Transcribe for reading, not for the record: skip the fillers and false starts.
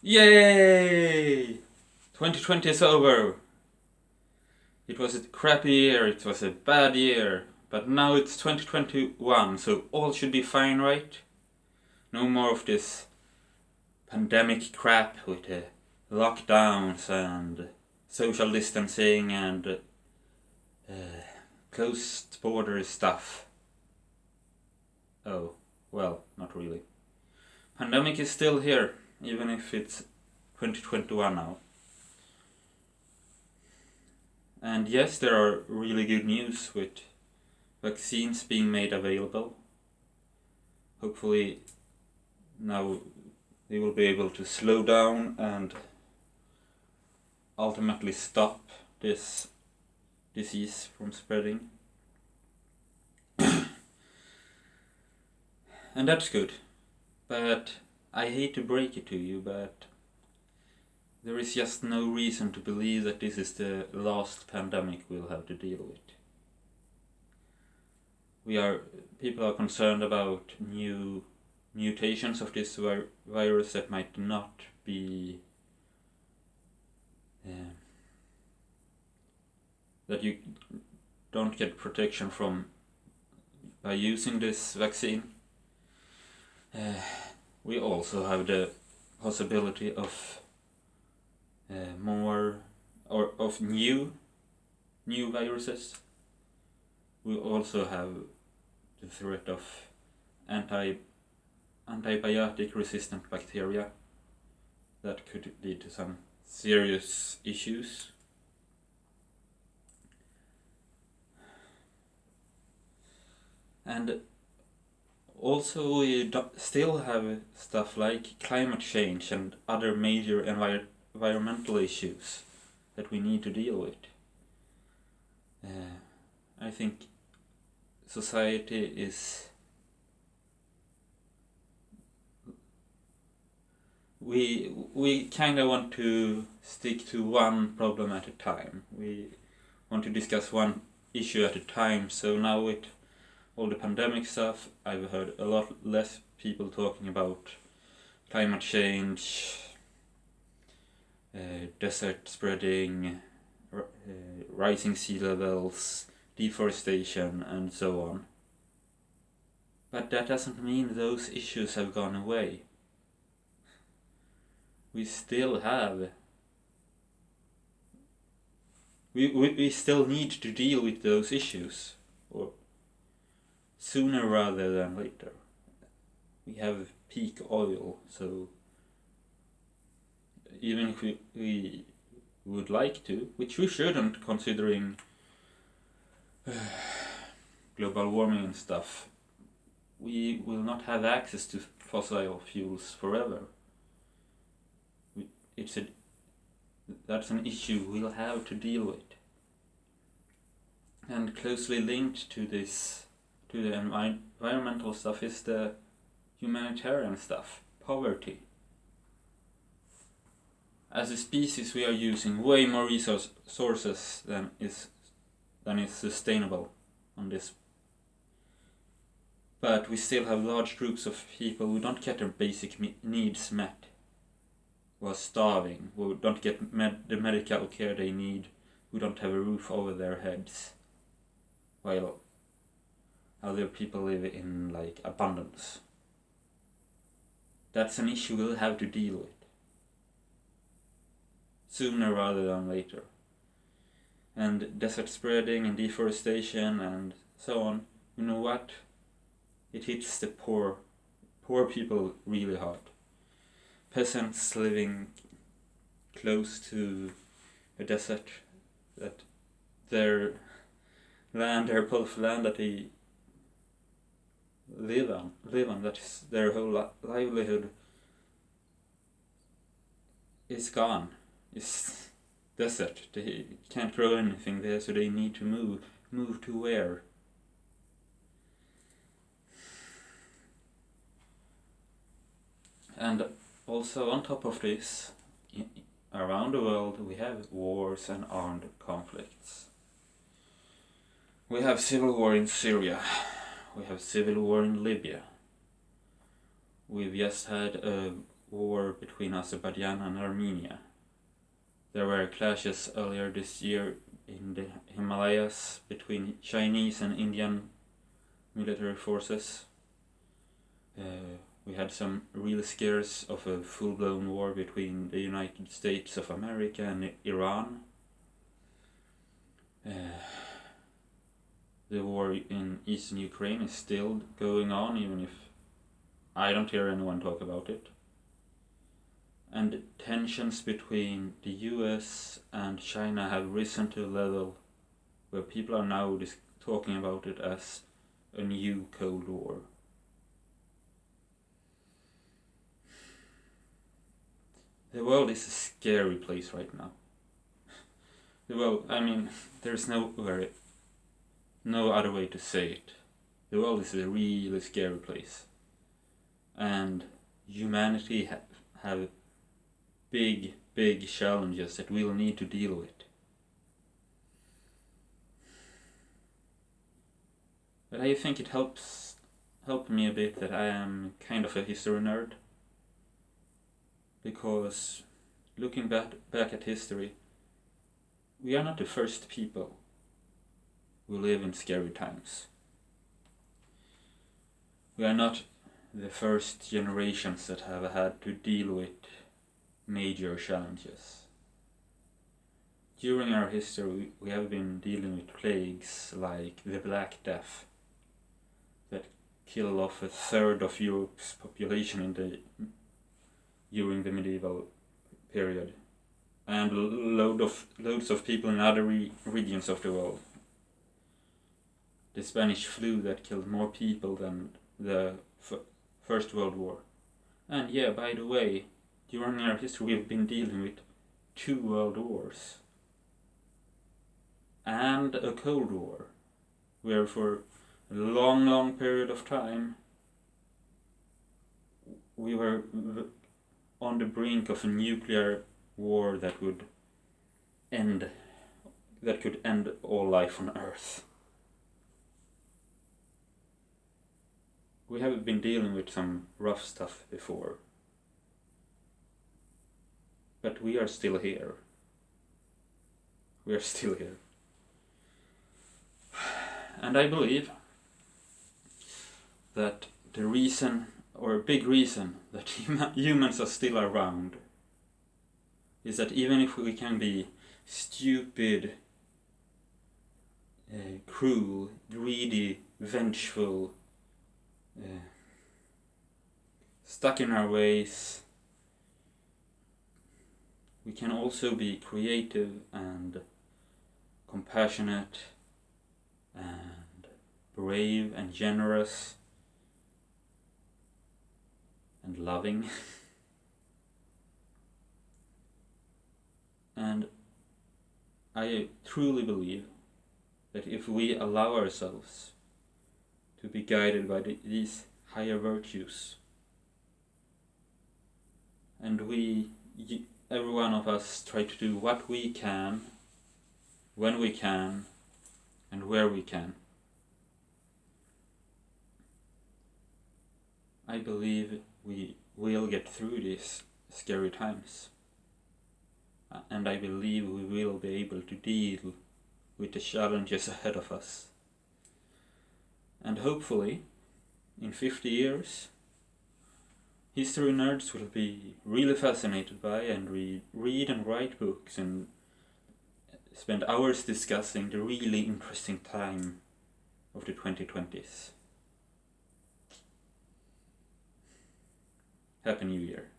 Yay! 2020 is over. It was a crappy year, it was a bad year, but now it's 2021, so all should be fine, right? No more of this pandemic crap with the lockdowns and social distancing and closed border stuff. Oh, well, not really. Pandemic is still here, even if it's 2021 now. And yes, there are really good news with vaccines being made available. Hopefully now they will be able to slow down and ultimately stop this disease from spreading. And that's good. But I hate to break it to you, but there is just no reason to believe that this is the last pandemic we'll have to deal with. People are concerned about new mutations of this virus that might not be that you don't get protection from by using this vaccine. We also have the possibility of more or of new viruses. We also have the threat of antibiotic resistant bacteria that could lead to some serious issues. And also we still have stuff like climate change and other major environmental issues that we need to deal with. I think society is we kind of want to stick to one problem at a time. We want to discuss one issue at a time. So now with all the pandemic stuff, I've heard a lot less people talking about climate change, desert spreading, rising sea levels, deforestation, and so on. But that doesn't mean those issues have gone away. We still have. We still need to deal with those issues, or sooner rather than later. We have peak oil, so even if we would like to, which we shouldn't considering global warming and stuff, we will not have access to fossil fuels forever. That's an issue we'll have to deal with. And closely linked to this, to the environmental stuff, is the humanitarian stuff, poverty. As a species, we are using way more resources than is sustainable on this. But we still have large groups of people who don't get their basic needs met, who are starving, who don't get the medical care they need, who don't have a roof over their heads, while other people live in like abundance. That's an issue we'll have to deal with, sooner rather than later. And desert spreading and deforestation and so on, you know what? It hits the poor people really hard. Peasants living close to a desert, that their plot of land that they live on, that is their whole livelihood, is gone. It's desert. They can't grow anything there, so they need to move. Move to where? And also on top of this, around the world we have wars and armed conflicts. We have civil war in Syria. We have civil war in Libya. We've just had a war between Azerbaijan and Armenia. There were clashes earlier this year in the Himalayas between Chinese and Indian military forces. We had some real scares of a full-blown war between the United States of America and Iran. The war in eastern Ukraine is still going on, even if I don't hear anyone talk about it. And tensions between the US and China have risen to a level where people are now talking about it as a new Cold War. The world is a scary place right now. There's no other way to say it. The world is a really scary place. And humanity have big challenges that we'll need to deal with. But I think it helped me a bit that I am kind of a history nerd. Because looking back at history, we are not the first people who live in scary times. We are not the first generations that have had to deal with major challenges. During our history, we have been dealing with plagues like the Black Death that killed off a third of Europe's population during the medieval period, and loads of people in other regions of the world. The Spanish flu that killed more people than the First World War. And yeah, by the way, during our history we've been dealing with 2 world wars and a Cold War, where for a long period of time we were on the brink of a nuclear war that could end all life on Earth. We have been dealing with some rough stuff before, but we are still here. We are still here. And I believe that the reason, or a big reason, that humans are still around is that even if we can be stupid, cruel, greedy, vengeful, stuck in our ways, we can also be creative and compassionate and brave and generous and loving. And I truly believe that if we allow ourselves to be guided by these higher virtues, and every one of us try to do what we can, when we can, and where we can, I believe we will get through these scary times. And I believe we will be able to deal with the challenges ahead of us. And hopefully, in 50 years, history nerds will be really fascinated by and read and write books and spend hours discussing the really interesting time of the 2020s. Happy New Year.